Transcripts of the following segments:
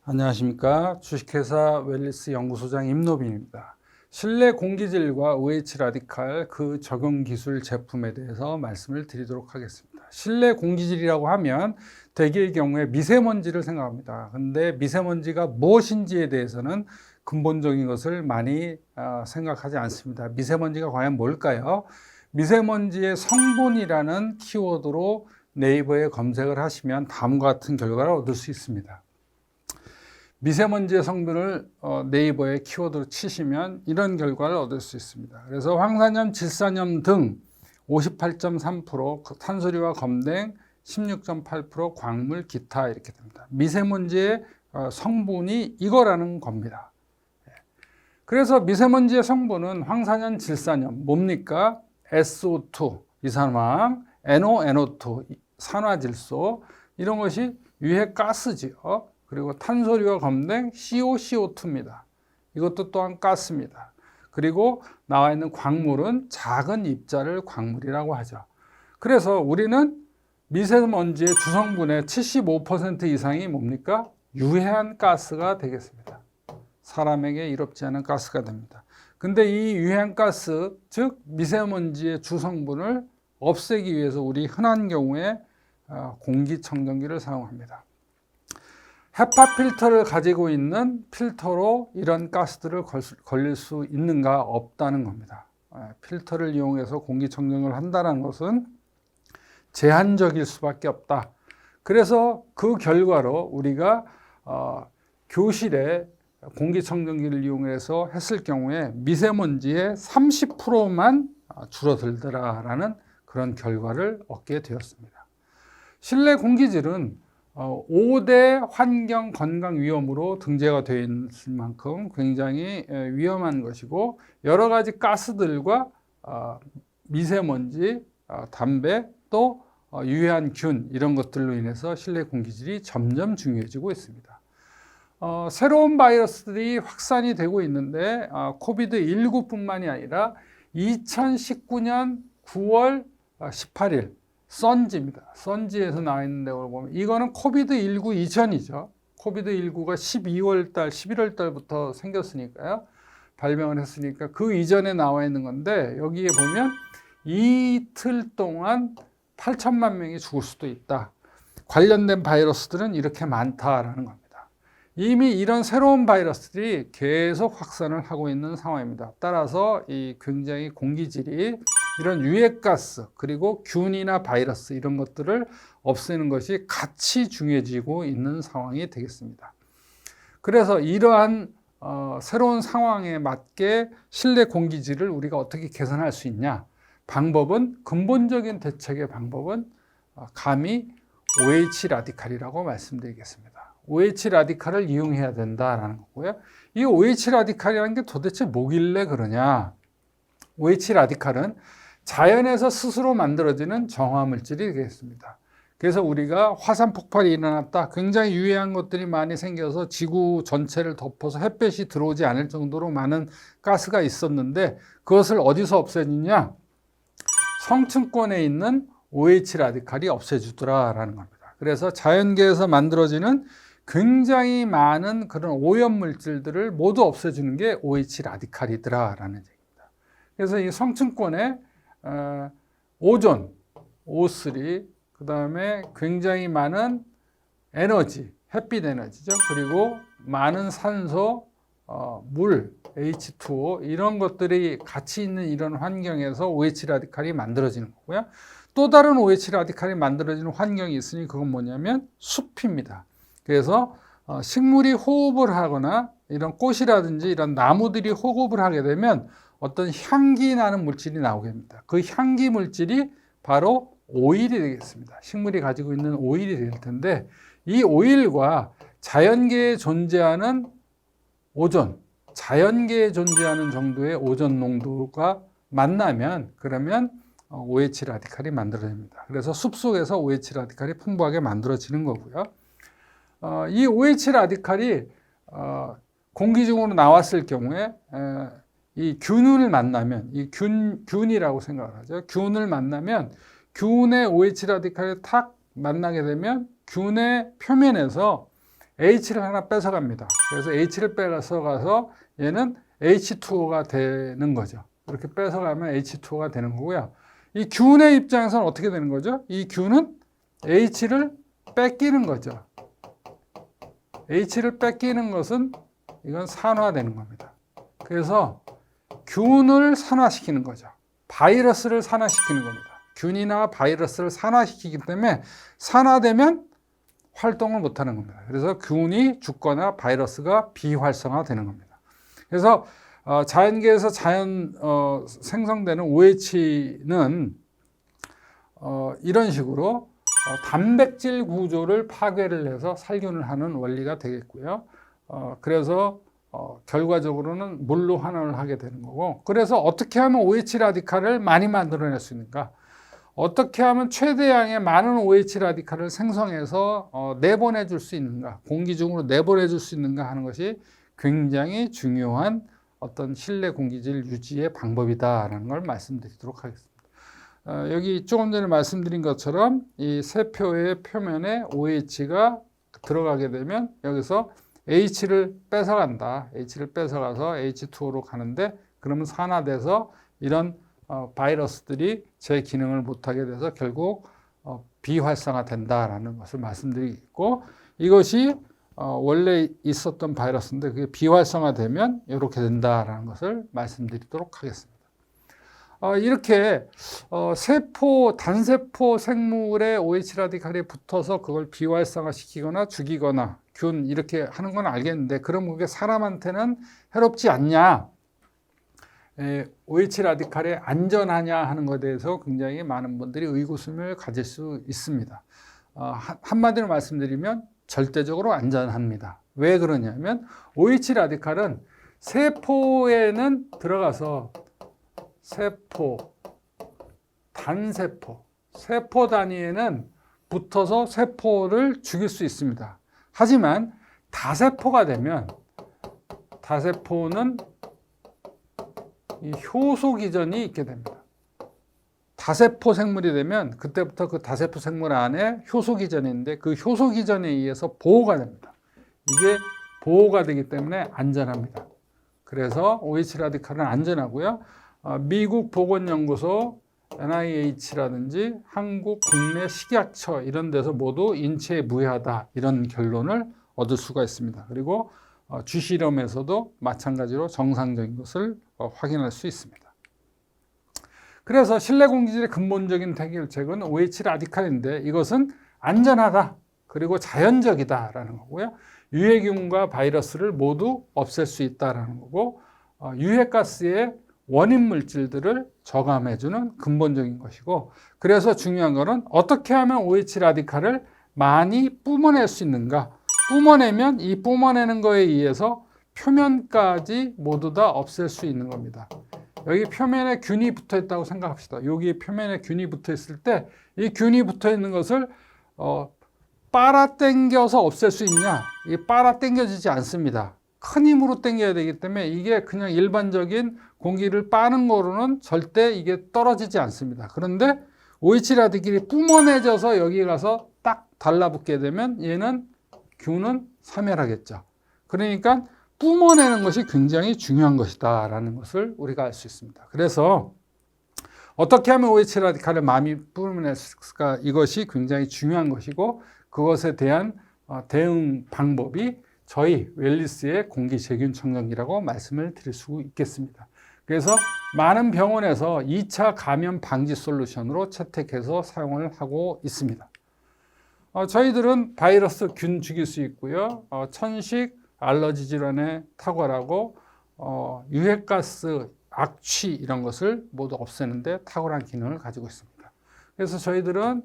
안녕하십니까. 주식회사 웰리스 연구소장 임노빈입니다. 실내 공기질과 OH 라디칼 그 적용 기술 제품에 대해서 말씀을 드리도록 하겠습니다. 실내 공기질이라고 하면 대개의 경우에 미세먼지를 생각합니다. 근데 미세먼지가 무엇인지에 대해서는 근본적인 것을 많이 생각하지 않습니다. 미세먼지가 과연 뭘까요? 미세먼지의 성분이라는 키워드로 네이버에 검색을 하시면 다음과 같은 결과를 얻을 수 있습니다. 미세먼지의 성분을 네이버에 키워드로 치시면 이런 결과를 얻을 수 있습니다. 그래서 황산염, 질산염 등 58.3%, 탄소리와 검댕 16.8%, 광물, 기타 이렇게 됩니다. 미세먼지의 성분이 이거라는 겁니다. 그래서 미세먼지의 성분은 황산염, 질산염 뭡니까? SO2, 이산화황, NO, NO2, 산화질소 이런 것이 유해가스지요. 그리고 탄소리와 검댕, CO, CO2입니다. 이것도 또한 가스입니다. 그리고 나와 있는 광물은 작은 입자를 광물이라고 하죠. 그래서 우리는 미세먼지의 주성분의 75% 이상이 뭡니까? 유해한 가스가 되겠습니다. 사람에게 이롭지 않은 가스가 됩니다. 근데 이 유해한 가스, 즉 미세먼지의 주성분을 없애기 위해서 우리 흔한 경우에 공기청정기를 사용합니다. 헤파 필터를 가지고 있는 필터로 이런 가스들을 걸릴 수 있는가? 없다는 겁니다. 필터를 이용해서 공기청정을 한다는 것은 제한적일 수밖에 없다. 그래서 그 결과로 우리가 교실에 공기청정기를 이용해서 했을 경우에 미세먼지의 30%만 줄어들더라라는 그런 결과를 얻게 되었습니다. 실내 공기질은 5대 환경 건강 위험으로 등재가 되어 있을 만큼 굉장히 위험한 것이고 여러 가지 가스들과 미세먼지, 담배 또 유해한 균 이런 것들로 인해서 실내 공기질이 점점 중요해지고 있습니다. 새로운 바이러스들이 확산이 되고 있는데 코비드19뿐만이 아니라 2019년 9월 18일 선지입니다. 선지에서 나와 있는 내용을 보면 이거는 코비드19 이전이죠. 코비드19가 12월 달, 11월 달부터 생겼으니까요. 발병을 했으니까 그 이전에 나와 있는 건데 여기에 보면 이틀 동안 8천만 명이 죽을 수도 있다. 관련된 바이러스들은 이렇게 많다라는 겁니다. 이미 이런 새로운 바이러스들이 계속 확산을 하고 있는 상황입니다. 따라서 이 굉장히 공기질이 이런 유해가스 그리고 균이나 바이러스 이런 것들을 없애는 것이 같이 중요해지고 있는 상황이 되겠습니다. 그래서 이러한 새로운 상황에 맞게 실내 공기질을 우리가 어떻게 개선할 수 있냐? 방법은 근본적인 대책의 방법은 감히 OH 라디칼이라고 말씀드리겠습니다. OH 라디칼을 이용해야 된다라는 거고요. 이 OH 라디칼이라는 게 도대체 뭐길래 그러냐? OH 라디칼은 자연에서 스스로 만들어지는 정화물질이 되겠습니다. 그래서 우리가 화산 폭발이 일어났다. 굉장히 유해한 것들이 많이 생겨서 지구 전체를 덮어서 햇볕이 들어오지 않을 정도로 많은 가스가 있었는데 그것을 어디서 없애주냐? 성층권에 있는 OH 라디칼이 없애주더라라는 겁니다. 그래서 자연계에서 만들어지는 굉장히 많은 그런 오염물질들을 모두 없애주는 게 OH 라디칼이더라라는 얘기입니다. 그래서 이 성층권에 오존, O3, 그 다음에 굉장히 많은 에너지, 햇빛 에너지죠. 그리고 많은 산소, 물, H2O 이런 것들이 같이 있는 이런 환경에서 OH 라디칼이 만들어지는 거고요. 또 다른 OH 라디칼이 만들어지는 환경이 있으니 그건 뭐냐면 숲입니다. 그래서 식물이 호흡을 하거나 이런 꽃이라든지 이런 나무들이 호흡을 하게 되면 어떤 향기 나는 물질이 나오게 됩니다. 그 향기 물질이 바로 오일이 되겠습니다. 식물이 가지고 있는 오일이 될 텐데 이 오일과 자연계에 존재하는 오존, 자연계에 존재하는 정도의 오존 농도가 만나면 그러면 OH 라디칼이 만들어집니다. 그래서 숲속에서 OH 라디칼이 풍부하게 만들어지는 거고요. 이 OH 라디칼이 공기 중으로 나왔을 경우에 이 균을 만나면 이 균이라고 생각을 하죠. 균을 만나면 균의 OH 라디칼이 탁 만나게 되면 균의 표면에서 H를 하나 뺏어갑니다. 그래서 H를 뺏어가서 얘는 H2O가 되는 거죠. 이렇게 뺏어가면 H2O가 되는 거고요. 이 균의 입장에서는 어떻게 되는 거죠? 이 균은 H를 뺏기는 거죠. H를 뺏기는 것은 이건 산화되는 겁니다. 그래서 균을 산화시키는 거죠. 바이러스를 산화시키는 겁니다. 균이나 바이러스를 산화시키기 때문에 산화되면 활동을 못하는 겁니다. 그래서 균이 죽거나 바이러스가 비활성화되는 겁니다. 그래서 자연계에서 생성되는 OH는 이런 식으로 단백질 구조를 파괴를 해서 살균을 하는 원리가 되겠고요. 그래서 결과적으로는 물로 환원을 하게 되는 거고, 그래서 어떻게 하면 OH 라디칼을 많이 만들어낼 수 있는가? 어떻게 하면 최대량의 많은 OH 라디칼을 생성해서 내보내 줄 수 있는가? 공기 중으로 내보내 줄 수 있는가 하는 것이 굉장히 중요한 어떤 실내 공기질 유지의 방법이다라는 걸 말씀드리도록 하겠습니다. 여기 조금 전에 말씀드린 것처럼 이 세포의 표면에 OH가 들어가게 되면 여기서 H를 뺏어간다. H를 뺏어가서 H2O로 가는데, 그러면 산화돼서 이런 바이러스들이 제 기능을 못하게 돼서 결국 비활성화된다라는 것을 말씀드리고, 이것이 원래 있었던 바이러스인데 그게 비활성화되면 이렇게 된다라는 것을 말씀드리도록 하겠습니다. 이렇게 단세포 생물의 OH 라디칼이 붙어서 그걸 비활성화시키거나 죽이거나 균 이렇게 하는 건 알겠는데, 그럼 그게 사람한테는 해롭지 않냐? OH 라디칼이 안전하냐 하는 것에 대해서 굉장히 많은 분들이 의구심을 가질 수 있습니다. 한마디로 말씀드리면 절대적으로 안전합니다. 왜 그러냐면 OH 라디칼은 세포에는 들어가서 단세포, 세포 단위에는 붙어서 세포를 죽일 수 있습니다. 하지만 다세포가 되면 다세포는 이 효소 기전이 있게 됩니다. 다세포 생물이 되면 그때부터 그 다세포 생물 안에 효소 기전이 있는데 그 효소 기전에 의해서 보호가 됩니다. 이게 보호가 되기 때문에 안전합니다. 그래서 OH 라디칼은 안전하고요. 미국 보건연구소 NIH라든지 한국 국내 식약처 이런 데서 모두 인체에 무해하다 이런 결론을 얻을 수가 있습니다. 그리고 주실험에서도 마찬가지로 정상적인 것을 확인할 수 있습니다. 그래서 실내 공기질의 근본적인 해결책은 OH 라디칼인데 이것은 안전하다 그리고 자연적이다라는 거고요. 유해균과 바이러스를 모두 없앨 수 있다라는 거고, 유해가스의 원인 물질들을 저감해주는 근본적인 것이고, 그래서 중요한 것은 어떻게 하면 OH 라디칼을 많이 뿜어낼 수 있는가? 뿜어내면 이 뿜어내는 거에 의해서 표면까지 모두 다 없앨 수 있는 겁니다. 여기 표면에 균이 붙어 있다고 생각합시다. 여기 표면에 균이 붙어 있을 때 이 균이 붙어 있는 것을 빨아당겨서 없앨 수 있냐? 이게 빨아당겨지지 않습니다. 큰 힘으로 당겨야 되기 때문에 이게 그냥 일반적인 공기를 빠는 거로는 절대 이게 떨어지지 않습니다. 그런데 OH 라디칼이 뿜어내져서 여기 가서 딱 달라붙게 되면 얘는 균은 사멸하겠죠. 그러니까 뿜어내는 것이 굉장히 중요한 것이다 라는 것을 우리가 알 수 있습니다. 그래서 어떻게 하면 OH 라디칼을 많이 뿜어낼 수 있을까? 이것이 굉장히 중요한 것이고, 그것에 대한 대응 방법이 저희 웰리스의 공기세균 청정기라고 말씀을 드릴 수 있겠습니다. 그래서 많은 병원에서 2차 감염 방지 솔루션으로 채택해서 사용을 하고 있습니다. 저희들은 바이러스, 균 죽일 수 있고요. 천식, 알러지 질환에 탁월하고 유해가스, 악취 이런 것을 모두 없애는데 탁월한 기능을 가지고 있습니다. 그래서 저희들은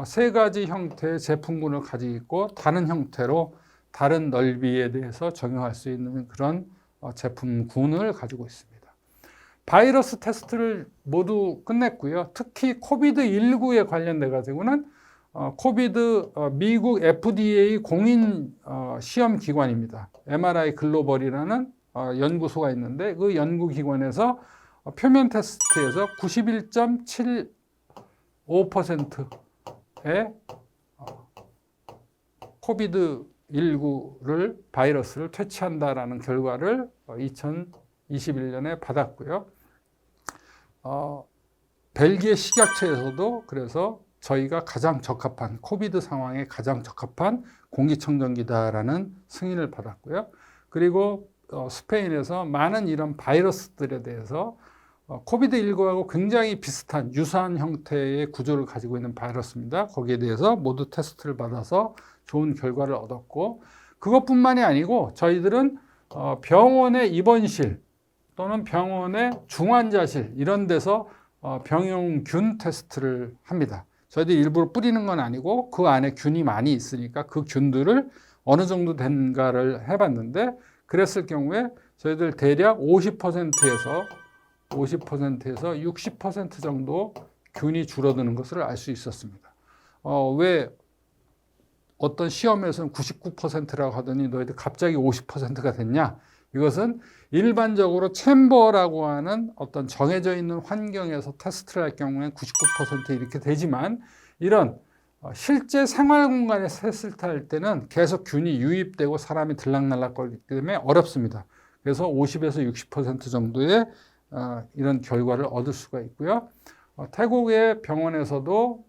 세 가지 형태의 제품군을 가지고 있고 다른 형태로 다른 넓이에 대해서 적용할 수 있는 그런 제품군을 가지고 있습니다. 바이러스 테스트를 모두 끝냈고요. 특히 코비드19에 관련돼 가지고는 미국 FDA 공인 시험 기관입니다. MRI 글로벌이라는 연구소가 있는데 그 연구기관에서 표면 테스트에서 91.75%의 코비드 바이러스를 퇴치한다라는 결과를 2021년에 받았고요. 벨기에 식약처에서도 그래서 저희가 가장 적합한 코비드 상황에 가장 적합한 공기청정기다라는 승인을 받았고요. 그리고 스페인에서 많은 이런 바이러스들에 대해서 코비드19하고 굉장히 비슷한 유사한 형태의 구조를 가지고 있는 바이러스입니다. 거기에 대해서 모두 테스트를 받아서 좋은 결과를 얻었고, 그것뿐만이 아니고 저희들은 병원의 입원실 또는 병원의 중환자실 이런 데서 병용균 테스트를 합니다. 저희들이 일부러 뿌리는 건 아니고 그 안에 균이 많이 있으니까 그 균들을 어느 정도 된가를 해봤는데, 그랬을 경우에 저희들 대략 50%에서 60% 정도 균이 줄어드는 것을 알 수 있었습니다. 왜 어떤 시험에서는 99%라고 하더니 너희들 갑자기 50%가 됐냐? 이것은 일반적으로 챔버라고 하는 어떤 정해져 있는 환경에서 테스트를 할 경우에 99% 이렇게 되지만, 이런 실제 생활 공간에서 테스트를 할 때는 계속 균이 유입되고 사람이 들락날락거리기 때문에 어렵습니다. 그래서 50에서 60% 정도의 이런 결과를 얻을 수가 있고요. 태국의 병원에서도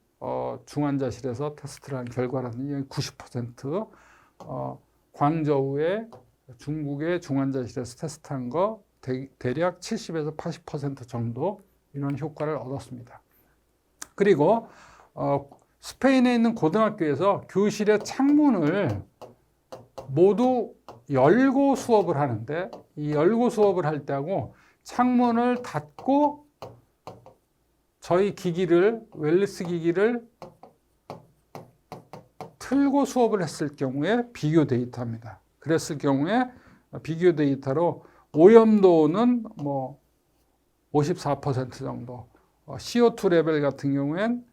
중환자실에서 테스트를 한 결과라든지 90%, 광저우의 중국의 중환자실에서 테스트한 거 대략 70에서 80% 정도 이런 효과를 얻었습니다. 그리고 스페인에 있는 고등학교에서 교실의 창문을 모두 열고 수업을 하는데, 이 열고 수업을 할 때하고 창문을 닫고 저희 웰리스 기기를 틀고 수업을 했을 경우에 비교 데이터입니다. 그랬을 경우에 비교 데이터로 오염도는 54% 정도, CO2 레벨 같은 경우엔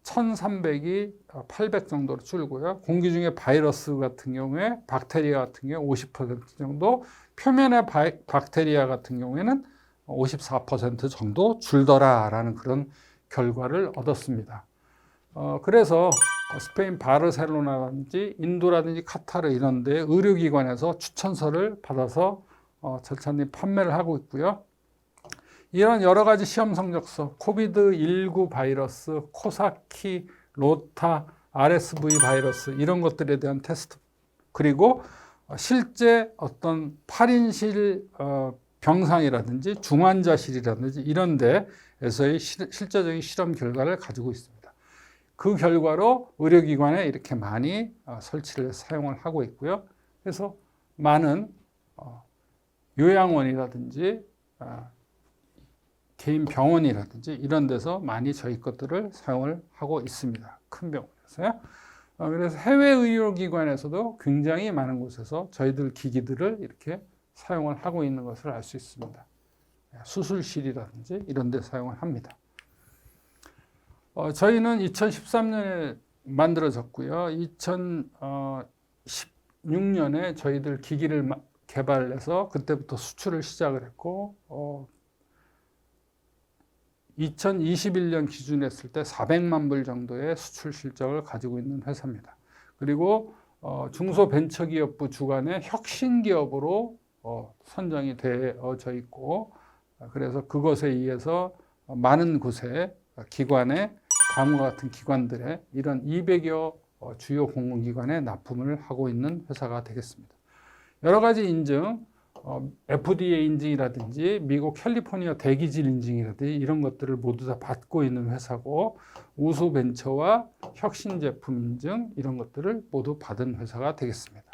1300이 800 정도로 줄고요. 공기 중에 바이러스 같은 경우에, 박테리아 같은 경우에 50% 정도, 표면의 박테리아 같은 경우에는 54% 정도 줄더라라는 그런 결과를 얻었습니다. 그래서 스페인 바르셀로나라든지 인도라든지 카타르 이런 데 의료기관에서 추천서를 받아서 절찬리 판매를 하고 있고요. 이런 여러 가지 시험 성적서, 코비드19 바이러스, 코사키, 로타, RSV 바이러스 이런 것들에 대한 테스트, 그리고 실제 어떤 8인실 병상이라든지 중환자실이라든지 이런 데에서의 실제적인 실험 결과를 가지고 있습니다. 그 결과로 의료기관에 이렇게 많이 설치를 사용을 하고 있고요. 그래서 많은 요양원이라든지 개인 병원이라든지 이런 데서 많이 저희 것들을 사용을 하고 있습니다. 큰 병원에서요. 그래서 해외 의료기관에서도 굉장히 많은 곳에서 저희들 기기들을 이렇게 사용을 하고 있는 것을 알 수 있습니다. 수술실이라든지 이런 데 사용을 합니다. 저희는 2013년에 만들어졌고요. 2016년에 저희들 기기를 개발해서 그때부터 수출을 시작을 했고, 2021년 기준에 했을 때 400만 불 정도의 수출 실적을 가지고 있는 회사입니다. 그리고 중소벤처기업부 주관의 혁신기업으로 선정이 되어져 있고, 그래서 그것에 의해서 많은 곳에 기관에 다음과 같은 기관들의 이런 200여 주요 공공기관에 납품을 하고 있는 회사가 되겠습니다. 여러 가지 인증, FDA 인증이라든지 미국 캘리포니아 대기질 인증이라든지 이런 것들을 모두 다 받고 있는 회사고, 우수 벤처와 혁신 제품 인증 이런 것들을 모두 받은 회사가 되겠습니다.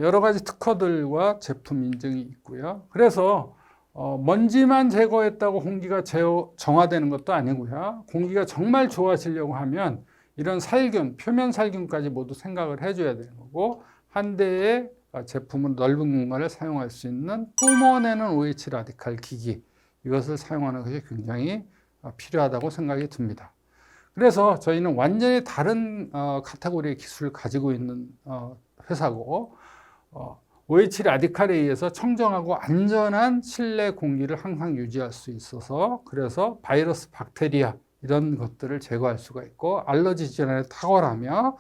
여러 가지 특허들과 제품 인증이 있고요. 그래서 먼지만 제거했다고 공기가 정화되는 것도 아니고요. 공기가 정말 좋아지려고 하면 이런 살균, 표면 살균까지 모두 생각을 해줘야 되는 거고, 한 대의 제품은 넓은 공간을 사용할 수 있는 뿜어내는 OH 라디칼 기기, 이것을 사용하는 것이 굉장히 필요하다고 생각이 듭니다. 그래서 저희는 완전히 다른 카테고리의 기술을 가지고 있는 회사고, OH 라디칼에 의해서 청정하고 안전한 실내 공기를 항상 유지할 수 있어서, 그래서 바이러스, 박테리아 이런 것들을 제거할 수가 있고, 알러지 질환에 탁월하며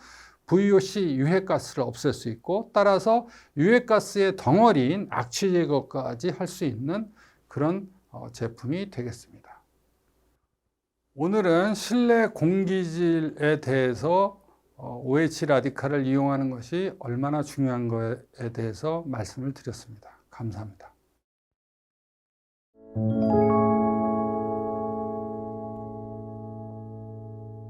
VOC 유해가스를 없앨 수 있고, 따라서 유해가스의 덩어리인 악취 제거까지 할 수 있는 그런 제품이 되겠습니다. 오늘은 실내 공기질에 대해서 OH 라디칼을 이용하는 것이 얼마나 중요한 것에 대해서 말씀을 드렸습니다. 감사합니다.